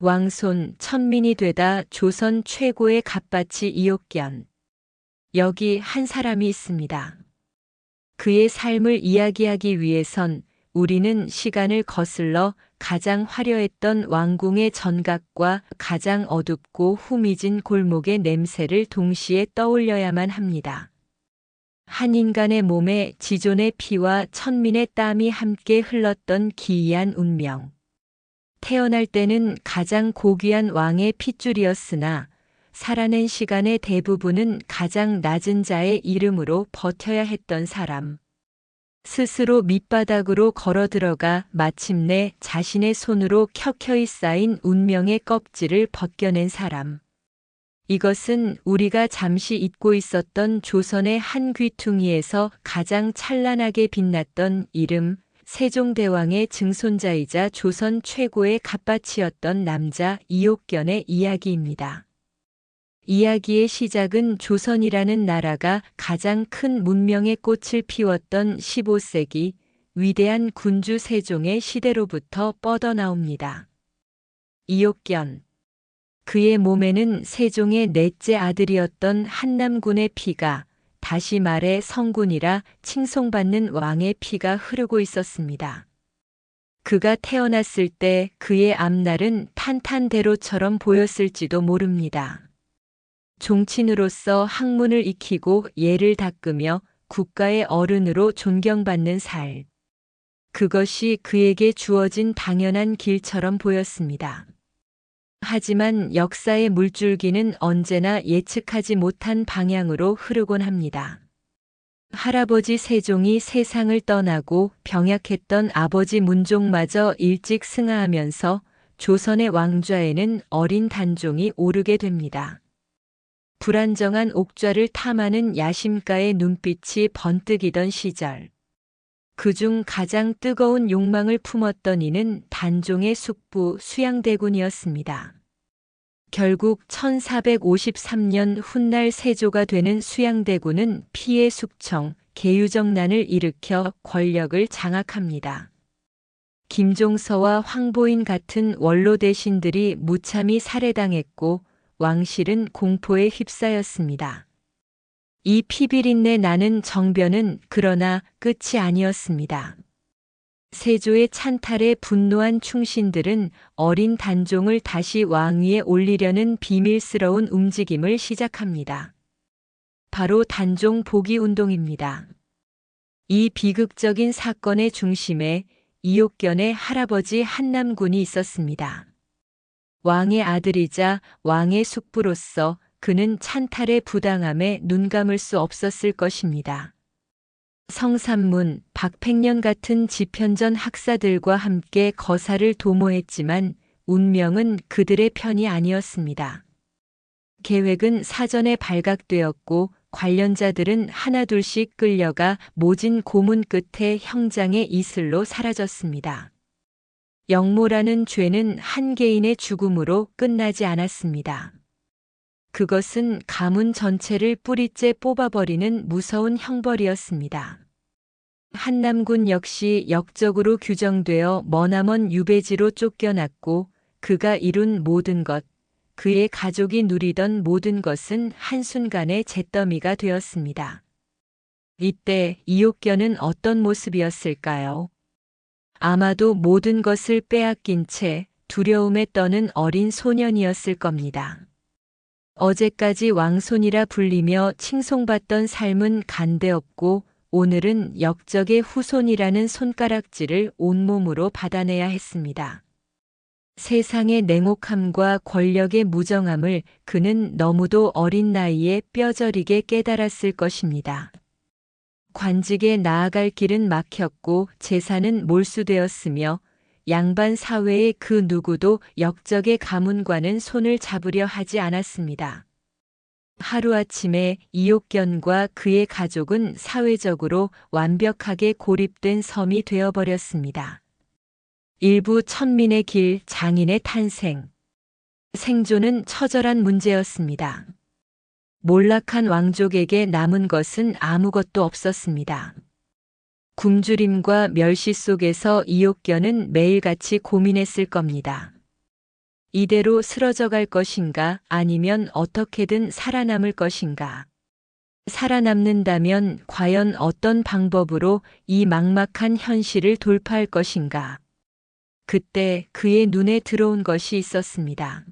왕손 천민이 되다 조선 최고의 갑바치 이옥견. 여기 한 사람이 있습니다. 그의 삶을 이야기하기 위해선 우리는 시간을 거슬러 가장 화려했던 왕궁의 전각과 가장 어둡고 후미진 골목의 냄새를 동시에 떠올려야만 합니다. 한 인간의 몸에 지존의 피와 천민의 땀이 함께 흘렀던 기이한 운명. 태어날 때는 가장 고귀한 왕의 핏줄이었으나 살아낸 시간의 대부분은 가장 낮은 자의 이름으로 버텨야 했던 사람. 스스로 밑바닥으로 걸어 들어가 마침내 자신의 손으로 켜켜이 쌓인 운명의 껍질을 벗겨낸 사람. 이것은 우리가 잠시 잊고 있었던 조선의 한 귀퉁이에서 가장 찬란하게 빛났던 이름, 세종대왕의 증손자이자 조선 최고의 갑바치였던 남자 이옥견의 이야기입니다. 이야기의 시작은 조선이라는 나라가 가장 큰 문명의 꽃을 피웠던 15세기 위대한 군주 세종의 시대로부터 뻗어나옵니다. 이옥견. 그의 몸에는 세종의 넷째 아들이었던 한남군의 피가, 다시 말해 성군이라 칭송받는 왕의 피가 흐르고 있었습니다. 그가 태어났을 때 그의 앞날은 탄탄대로처럼 보였을지도 모릅니다. 종친으로서 학문을 익히고 예를 닦으며 국가의 어른으로 존경받는 살. 그것이 그에게 주어진 당연한 길처럼 보였습니다. 하지만 역사의 물줄기는 언제나 예측하지 못한 방향으로 흐르곤 합니다. 할아버지 세종이 세상을 떠나고 병약했던 아버지 문종마저 일찍 승하하면서 조선의 왕좌에는 어린 단종이 오르게 됩니다. 불안정한 옥좌를 탐하는 야심가의 눈빛이 번뜩이던 시절. 그중 가장 뜨거운 욕망을 품었던 이는 단종의 숙부 수양대군이었습니다. 결국 1453년 훗날 세조가 되는 수양대군은 피해 숙청, 계유정난을 일으켜 권력을 장악합니다. 김종서와 황보인 같은 원로 대신들이 무참히 살해당했고 왕실은 공포에 휩싸였습니다. 이 피비린내 나는 정변은 그러나 끝이 아니었습니다. 세조의 찬탈에 분노한 충신들은 어린 단종을 다시 왕위에 올리려는 비밀스러운 움직임을 시작합니다. 바로 단종 복위 운동입니다. 이 비극적인 사건의 중심에 이옥견의 할아버지 한남군이 있었습니다. 왕의 아들이자 왕의 숙부로서 그는 찬탈의 부당함에 눈감을 수 없었을 것입니다. 성삼문, 박팽년 같은 지편전 학사들과 함께 거사를 도모했지만 운명은 그들의 편이 아니었습니다. 계획은 사전에 발각되었고 관련자들은 하나둘씩 끌려가 모진 고문 끝에 형장의 이슬로 사라졌습니다. 영모라는 죄는 한 개인의 죽음으로 끝나지 않았습니다. 그것은 가문 전체를 뿌리째 뽑아버리는 무서운 형벌이었습니다. 한남군 역시 역적으로 규정되어 머나먼 유배지로 쫓겨났고 그가 이룬 모든 것, 그의 가족이 누리던 모든 것은 한순간에 잿더미가 되었습니다. 이때 이옥견은 어떤 모습이었을까요? 아마도 모든 것을 빼앗긴 채 두려움에 떠는 어린 소년이었을 겁니다. 어제까지 왕손이라 불리며 칭송받던 삶은 간데없고 오늘은 역적의 후손이라는 손가락질을 온몸으로 받아내야 했습니다. 세상의 냉혹함과 권력의 무정함을 그는 너무도 어린 나이에 뼈저리게 깨달았을 것입니다. 관직에 나아갈 길은 막혔고 재산은 몰수되었으며 양반 사회의 그 누구도 역적의 가문과는 손을 잡으려 하지 않았습니다. 하루아침에 이옥견과 그의 가족은 사회적으로 완벽하게 고립된 섬이 되어버렸습니다. 일부 천민의 길, 장인의 탄생. 생존은 처절한 문제였습니다. 몰락한 왕족에게 남은 것은 아무것도 없었습니다. 굶주림과 멸시 속에서 이옥견은 매일같이 고민했을 겁니다. 이대로 쓰러져 갈 것인가 아니면 어떻게든 살아남을 것인가. 살아남는다면 과연 어떤 방법으로 이 막막한 현실을 돌파할 것인가. 그때 그의 눈에 들어온 것이 있었습니다.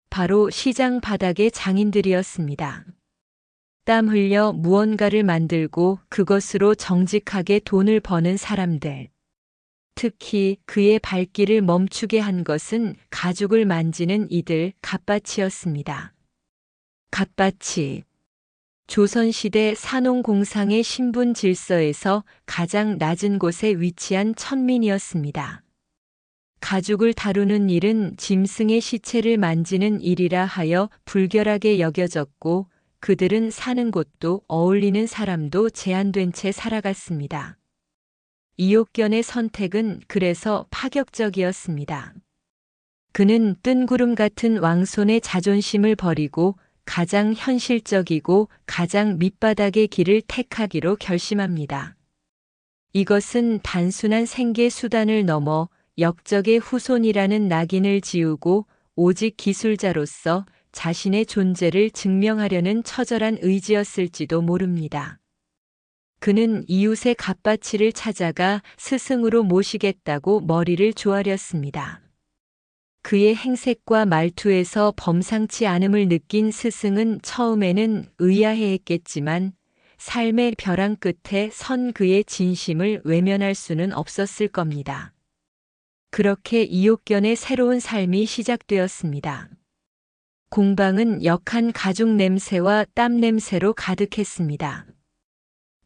바로 시장 바닥의 장인들이었습니다. 땀 흘려 무언가를 만들고 그것으로 정직하게 돈을 버는 사람들. 특히 그의 발길을 멈추게 한 것은 가죽을 만지는 이들 갓밭이었습니다. 갓밭이 조선시대 산홍공상의 신분 질서에서 가장 낮은 곳에 위치한 천민이었습니다. 가죽을 다루는 일은 짐승의 시체를 만지는 일이라 하여 불결하게 여겨졌고 그들은 사는 곳도 어울리는 사람도 제한된 채 살아갔습니다. 이옥견의 선택은 그래서 파격적이었습니다. 그는 뜬구름 같은 왕손의 자존심을 버리고 가장 현실적이고 가장 밑바닥의 길을 택하기로 결심합니다. 이것은 단순한 생계 수단을 넘어 역적의 후손이라는 낙인을 지우고 오직 기술자로서 자신의 존재를 증명하려는 처절한 의지였을지도 모릅니다. 그는 이웃의 갓바치를 찾아가 스승으로 모시겠다고 머리를 조아렸습니다. 그의 행색과 말투에서 범상치 않음을 느낀 스승은 처음에는 의아해했겠지만 삶의 벼랑 끝에 선 그의 진심을 외면할 수는 없었을 겁니다. 그렇게 이옥견의 새로운 삶이 시작되었습니다. 공방은 역한 가죽 냄새와 땀 냄새로 가득했습니다.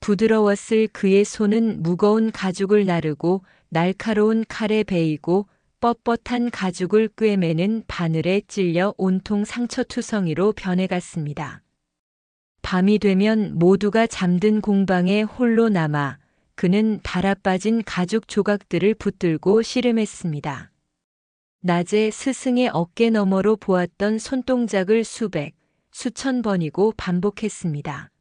부드러웠을 그의 손은 무거운 가죽을 나르고 날카로운 칼에 베이고 뻣뻣한 가죽을 꿰매는 바늘에 찔려 온통 상처투성이로 변해갔습니다. 밤이 되면 모두가 잠든 공방에 홀로 남아 그는 달아빠진 가죽 조각들을 붙들고 씨름했습니다. 낮에 스승의 어깨 너머로 보았던 손동작을 수백, 수천 번이고 반복했습니다.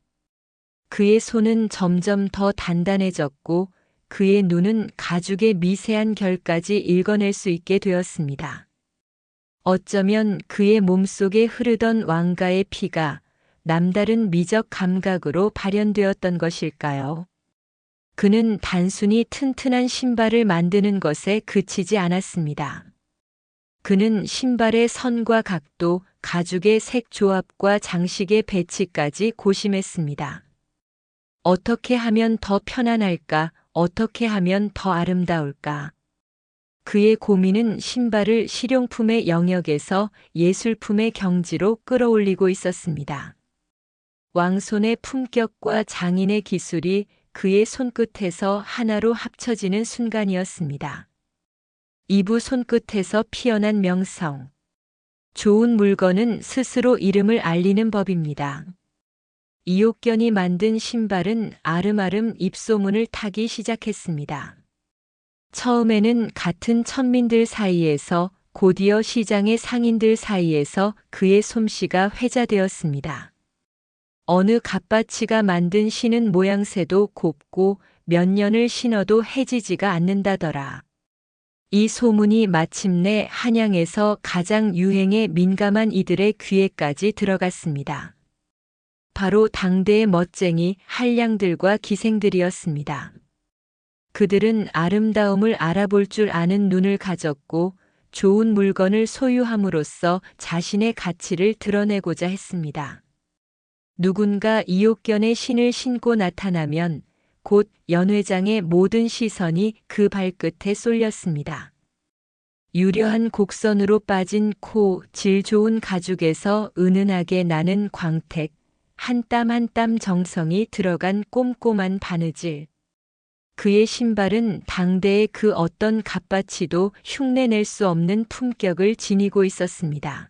그의 손은 점점 더 단단해졌고 그의 눈은 가죽의 미세한 결까지 읽어낼 수 있게 되었습니다. 어쩌면 그의 몸속에 흐르던 왕가의 피가 남다른 미적 감각으로 발현되었던 것일까요? 그는 단순히 튼튼한 신발을 만드는 것에 그치지 않았습니다. 그는 신발의 선과 각도, 가죽의 색 조합과 장식의 배치까지 고심했습니다. 어떻게 하면 더 편안할까? 어떻게 하면 더 아름다울까? 그의 고민은 신발을 실용품의 영역에서 예술품의 경지로 끌어올리고 있었습니다. 왕손의 품격과 장인의 기술이 그의 손끝에서 하나로 합쳐지는 순간이었습니다. 이부 손끝에서 피어난 명성. 좋은 물건은 스스로 이름을 알리는 법입니다. 이옥견이 만든 신발은 아름아름 입소문을 타기 시작했습니다. 처음에는 같은 천민들 사이에서 곧이어 시장의 상인들 사이에서 그의 솜씨가 회자되었습니다. 어느 갓바치가 만든 신은 모양새도 곱고 몇 년을 신어도 해지지가 않는다더라. 이 소문이 마침내 한양에서 가장 유행에 민감한 이들의 귀에까지 들어갔습니다. 바로 당대의 멋쟁이 한량들과 기생들이었습니다. 그들은 아름다움을 알아볼 줄 아는 눈을 가졌고 좋은 물건을 소유함으로써 자신의 가치를 드러내고자 했습니다. 누군가 이옥견의 신을 신고 나타나면 곧 연회장의 모든 시선이 그 발끝에 쏠렸습니다. 유려한 곡선으로 빠진 코, 질 좋은 가죽에서 은은하게 나는 광택, 한 땀 한 땀 정성이 들어간 꼼꼼한 바느질. 그의 신발은 당대의 그 어떤 갓바치도 흉내낼 수 없는 품격을 지니고 있었습니다.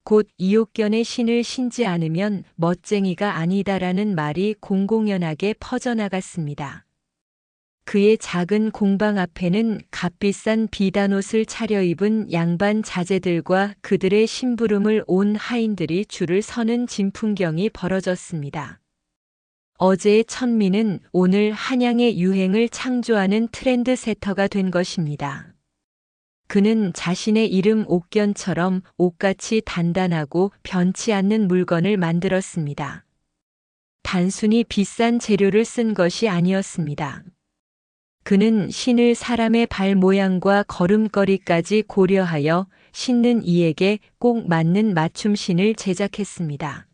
곧 이옥견의 신을 신지 않으면 멋쟁이가 아니다라는 말이 공공연하게 퍼져나갔습니다. 그의 작은 공방 앞에는 값비싼 비단옷을 차려입은 양반 자제들과 그들의 심부름을 온 하인들이 줄을 서는 진풍경이 벌어졌습니다. 어제의 천민은 오늘 한양의 유행을 창조하는 트렌드 세터가 된 것입니다. 그는 자신의 이름 옥견처럼 옥같이 단단하고 변치 않는 물건을 만들었습니다. 단순히 비싼 재료를 쓴 것이 아니었습니다. 그는 신을 사람의 발 모양과 걸음걸이까지 고려하여 신는 이에게 꼭 맞는 맞춤신을 제작했습니다.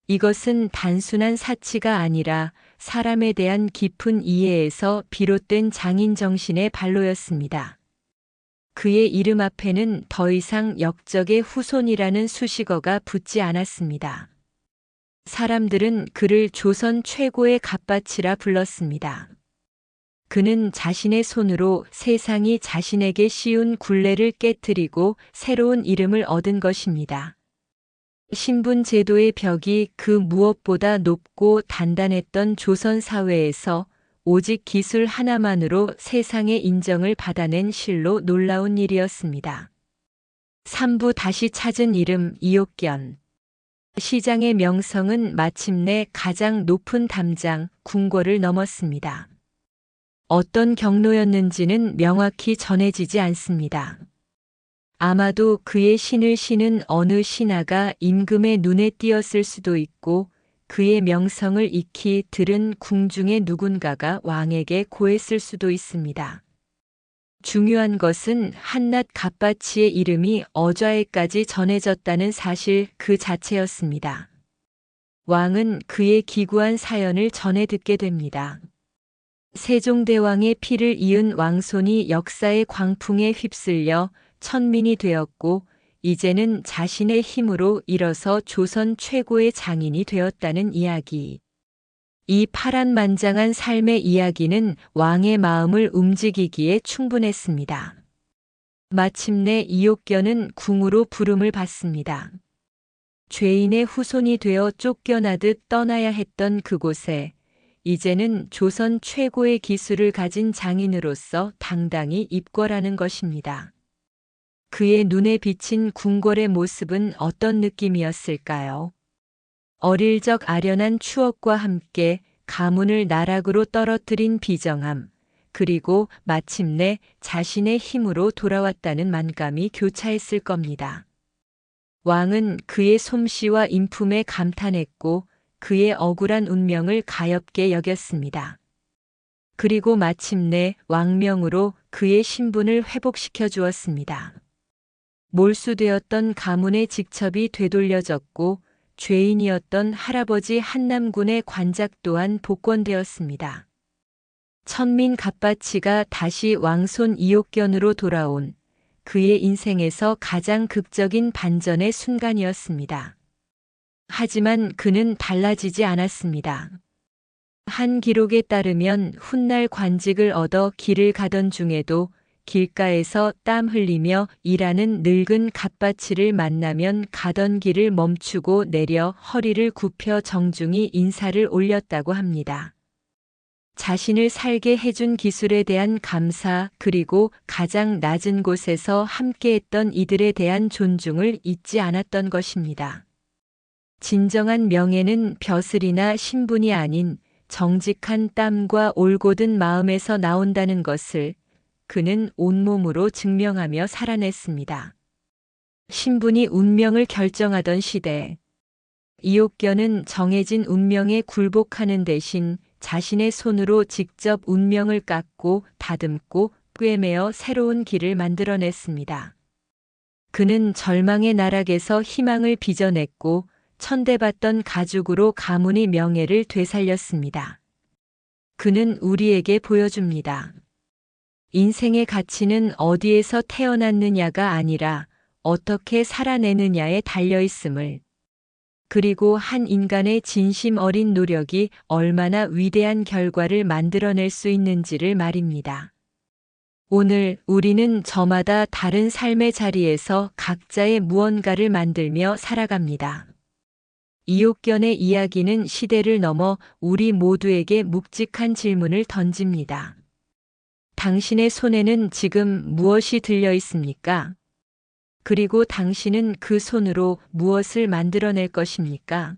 이것은 단순한 사치가 아니라 사람에 대한 깊은 이해에서 비롯된 장인 정신의 발로였습니다. 그의 이름 앞에는 더 이상 역적의 후손이라는 수식어가 붙지 않았습니다. 사람들은 그를 조선 최고의 갑밭이라 불렀습니다. 그는 자신의 손으로 세상이 자신에게 씌운 굴레를 깨뜨리고 새로운 이름을 얻은 것입니다. 신분 제도의 벽이 그 무엇보다 높고 단단했던 조선 사회에서 오직 기술 하나만으로 세상의 인정을 받아낸 실로 놀라운 일이었습니다. 3부 다시 찾은 이름 이옥견. 시장의 명성은 마침내 가장 높은 담장 궁궐을 넘었습니다. 어떤 경로였는지는 명확히 전해지지 않습니다. 아마도 그의 신을 신은 어느 신하가 임금의 눈에 띄었을 수도 있고 그의 명성을 익히 들은 궁중의 누군가가 왕에게 고했을 수도 있습니다. 중요한 것은 한낱 갑바치의 이름이 어좌에까지 전해졌다는 사실 그 자체였습니다. 왕은 그의 기구한 사연을 전해 듣게 됩니다. 세종대왕의 피를 이은 왕손이 역사의 광풍에 휩쓸려 천민이 되었고 이제는 자신의 힘으로 일어서 조선 최고의 장인이 되었다는 이야기. 이 파란만장한 삶의 이야기는 왕의 마음을 움직이기에 충분했습니다. 마침내 이옥견은 궁으로 부름을 받습니다. 죄인의 후손이 되어 쫓겨나듯 떠나야 했던 그곳에 이제는 조선 최고의 기술을 가진 장인으로서 당당히 입궐하는 것입니다. 그의 눈에 비친 궁궐의 모습은 어떤 느낌이었을까요? 어릴 적 아련한 추억과 함께 가문을 나락으로 떨어뜨린 비정함, 그리고 마침내 자신의 힘으로 돌아왔다는 만감이 교차했을 겁니다. 왕은 그의 솜씨와 인품에 감탄했고 그의 억울한 운명을 가엾게 여겼습니다. 그리고 마침내 왕명으로 그의 신분을 회복시켜 주었습니다. 몰수되었던 가문의 직첩이 되돌려졌고 죄인이었던 할아버지 한남군의 관작 또한 복권되었습니다. 천민 갑바치가 다시 왕손 이옥견으로 돌아온 그의 인생에서 가장 극적인 반전의 순간이었습니다. 하지만 그는 달라지지 않았습니다. 한 기록에 따르면 훗날 관직을 얻어 길을 가던 중에도 길가에서 땀 흘리며 일하는 늙은 갑바치를 만나면 가던 길을 멈추고 내려 허리를 굽혀 정중히 인사를 올렸다고 합니다. 자신을 살게 해준 기술에 대한 감사 그리고 가장 낮은 곳에서 함께했던 이들에 대한 존중을 잊지 않았던 것입니다. 진정한 명예는 벼슬이나 신분이 아닌 정직한 땀과 올곧은 마음에서 나온다는 것을 그는 온몸으로 증명하며 살아냈습니다. 신분이 운명을 결정하던 시대, 이옥견은 정해진 운명에 굴복하는 대신 자신의 손으로 직접 운명을 깎고 다듬고 꿰매어 새로운 길을 만들어냈습니다. 그는 절망의 나락에서 희망을 빚어냈고 천대받던 가죽으로 가문의 명예를 되살렸습니다. 그는 우리에게 보여줍니다. 인생의 가치는 어디에서 태어났느냐가 아니라 어떻게 살아내느냐에 달려 있음을, 그리고 한 인간의 진심 어린 노력이 얼마나 위대한 결과를 만들어낼 수 있는지를 말입니다. 오늘 우리는 저마다 다른 삶의 자리에서 각자의 무언가를 만들며 살아갑니다. 이옥견의 이야기는 시대를 넘어 우리 모두에게 묵직한 질문을 던집니다. 당신의 손에는 지금 무엇이 들려 있습니까? 그리고 당신은 그 손으로 무엇을 만들어낼 것입니까?